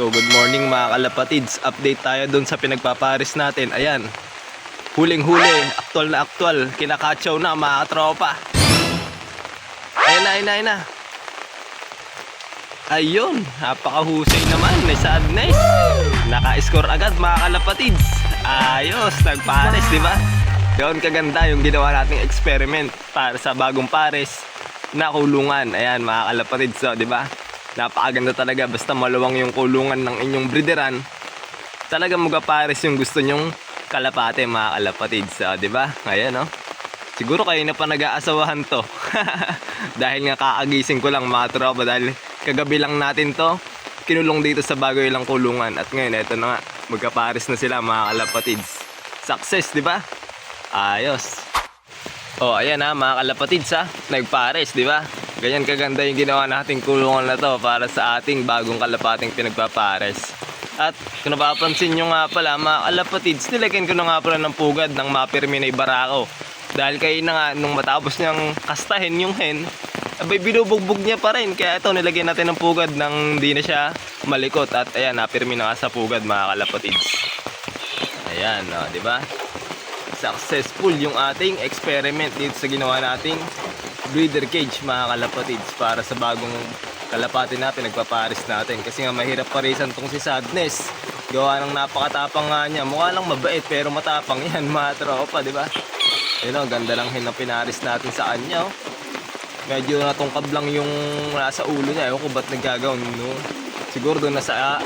So good morning mga kalapatids. Update tayo dun sa pinagpaparis natin. Ayan, huling-huli, aktual na aktual. Kinakatsaw na mga katropa. Ayun na. Ayun, napakahusay naman ni Sadness. Naka-score agad mga kalapatids. Ayos, nagpares, di ba? Yun kaganda yung ginawa nating experiment para sa bagong pares na kulungan. Ayan mga kalapatids, so, di ba? Napakaganda talaga, basta maluwang yung kulungan ng inyong breederan. Talaga magapares yung gusto nyong kalapate mga kalapatids, so, di ba? Ayan, no? Siguro kayo na pa nag-aasawahan to. Dahil nga kakagising ko lang mga tropa, dahil kagabi lang natin to kinulong dito sa bago ilang kulungan. At ngayon, eto na nga, magkapares na sila mga kalapatids. Success, di ba? Ayos. Oh, ayan ha mga kalapatids ha, nagpares, di ba? Ganyan kaganda yung ginawa nating kulungan na to para sa ating bagong kalapating pinagpapares. At kung napapansin nyo nga pala mga kalapatids, nilagyan ko na nga pala ng pugad ng mapirmi na barako. Dahil kayo na nga, nung matapos niyang kastahin yung hen, abay binubugbog niya pa rin. Kaya ito, nilagyan natin ng pugad nang di na siya malikot. At ayan, napirmi na nga sa pugad mga kalapatids. Ayan, oh, di ba? Successful yung ating experiment dito sa ginawa nating breeder cage mga kalapatids para sa bagong kalapati na pinagpaparis natin. Kasi nga mahirap parisan tong si Sadness. Gawa ng napakatapang nga niya. Mukha lang mabait pero matapang yan mga tropa, di ba? Ayun o, ganda lang na pinaris natin sa kanya. Oh. Medyo natungkab lang yung nasa ulo niya. Ewan ko ba't nagkagawin, no? Siguro doon nasa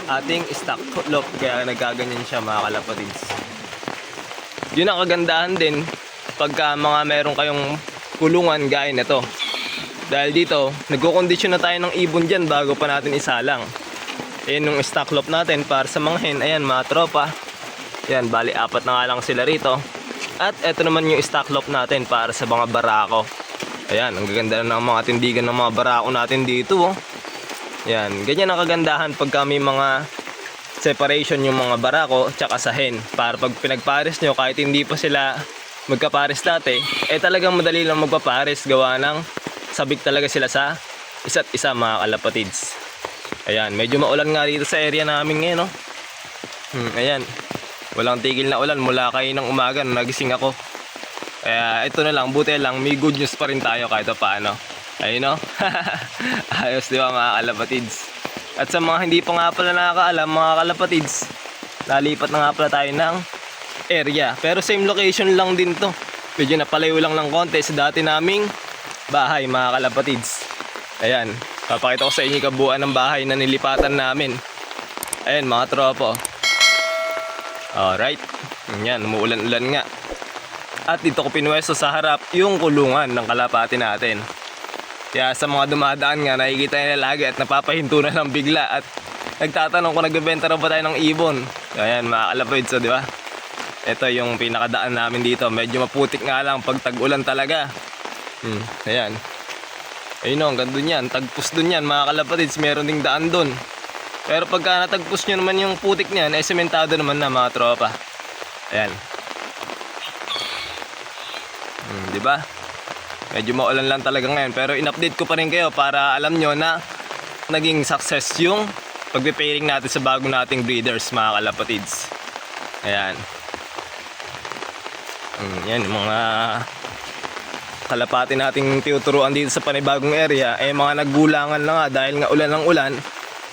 ating stock loop kaya nagaganyan siya mga kalapatids. Yun ang kagandahan din pagka mga meron kayong kulungan gaya na to. Dahil dito, nagkukondisyon na tayo ng ibon dyan bago pa natin isalang. Ayan yung stock loop natin para sa mga hen. Ayan mga tropa. Ayan, bali apat na nga lang sila rito. At eto naman yung stock loop natin para sa mga barako. Ayan, ang gaganda na ng mga tindigan ng mga barako natin dito. Oh. Ayan, ganyan ang kagandahan pagka may mga separation yung mga barako tsaka sa hen. Para pag pinagpares nyo, kahit hindi pa sila magkapares dati, talagang madali lang magpapares. Gawa ng sabik talaga sila sa isa't isa mga kalapatids. Ayan, medyo maulan nga dito sa area namin ngayon. No? Ayan, walang tigil na ulan mula kayo ng umaga nung nagising ako. Kaya ito na lang, buti lang, may good news pa rin tayo kahit paano. Ayun no? Ayos diba mga kalapatids. At sa mga hindi pa nga pala nakakaalam mga kalapatids, nalipat na nga pala tayo ng area. Pero same location lang din to. Medyo napalayo lang ng konti sa dati naming bahay mga kalapatids. Ayan, papakita ko sa inyo kabuuan ng bahay na nilipatan namin. Ayan mga tropo. Alright, yan, umuulan-ulan nga. At dito ko pinwesto sa harap yung kulungan ng kalapati natin. Kaya sa mga dumadaan nga, nakikita nila lagi at napapahinto na lang bigla. At nagtatanong kung nagbebenta na ba tayo ng ibon. Ayan mga kalapatids, so, di ba? Ito yung pinakadaan namin dito. Medyo maputik nga lang pag tag-ulan talaga. Ayan. Ayun o, hanggang dun yan. Tagpus dun yan mga kalapatids. Meron ding daan dun. Pero pagka natagpus nyo naman yung putik niyan, sementado naman na mga tropa. Ayan. Diba? Medyo maulan lang talaga ngayon. Pero in-update ko pa rin kayo para alam nyo na naging success yung pagpe-pairing natin sa bago nating breeders mga kalapatids. Ayan. Yan yung mga kalapati nating tinuturuan dito sa panibagong area. Mga naggulangan na nga dahil nga ulan ng ulan.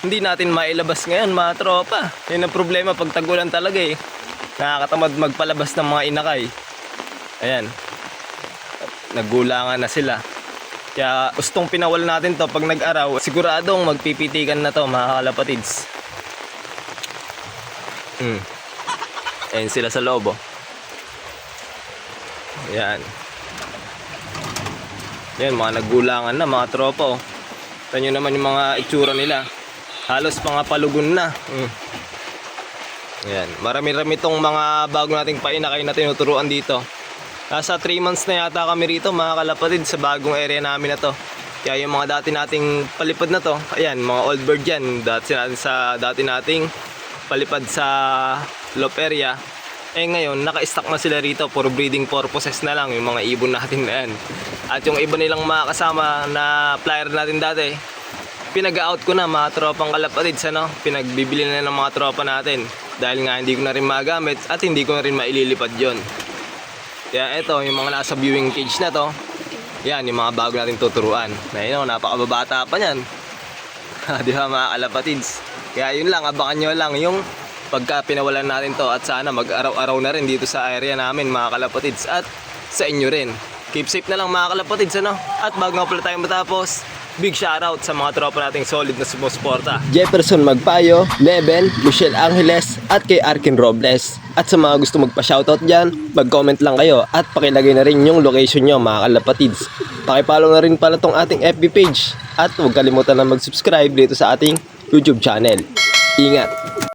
Hindi natin mailabas ngayon mga tropa. Yan ang problema pag tag-ulan talaga eh. Nakakatamad magpalabas ng mga inakay. Ayan. Naggulangan na sila. Kaya ustong pinawal natin to pag nag-araw. Siguradong magpipitikan na to mga kalapatids. Ayan sila sa loob oh. Ayan. Ayan mga naggulangan na mga tropa oh. Tignan nyo naman yung mga itsura nila. Halos mga palugon na. Ayan. Marami-rami tong mga bago nating painakay na tinuturuan dito. Nasa 3 months na yata kami rito mga kalapatid sa bagong area namin na to. Kaya yung mga dati nating palipad na to, ayan, mga old bird yan. Dati nating palipad sa loop area. Ngayon, naka-stock na sila rito for breeding purposes na lang yung mga ibon natin na yan. At yung iba nilang mga kasama na flyer natin dati, pinag-out ko na mga tropang kalapatids, ano? Pinagbibili na ng mga tropa natin. Dahil nga hindi ko na rin magamit at hindi ko na rin maililipad yon. Kaya ito, yung mga nasa viewing cage na to, yan, yung mga bago natin tuturuan. Na yun, napakababata pa yan. Di ba mga kalapatids? Kaya yun lang, abangan nyo lang yung pagka pinawalan natin to at sana mag-araw-araw na rin dito sa area namin mga kalapatids at sa inyo rin. Keep safe na lang mga kalapatids, ano? At bago nga pala tayo matapos, big shoutout sa mga tropa nating solid na sumusuporta. Jefferson Magpayo, Leven, Michelle Angeles at kay Arkin Robles. At sa mga gusto magpa-shoutout dyan, mag-comment lang kayo at pakilagay na rin yung location nyo mga kalapatids. Pakipollow na rin pala tong ating FB page at huwag kalimutan na mag-subscribe dito sa ating YouTube channel. Ingat!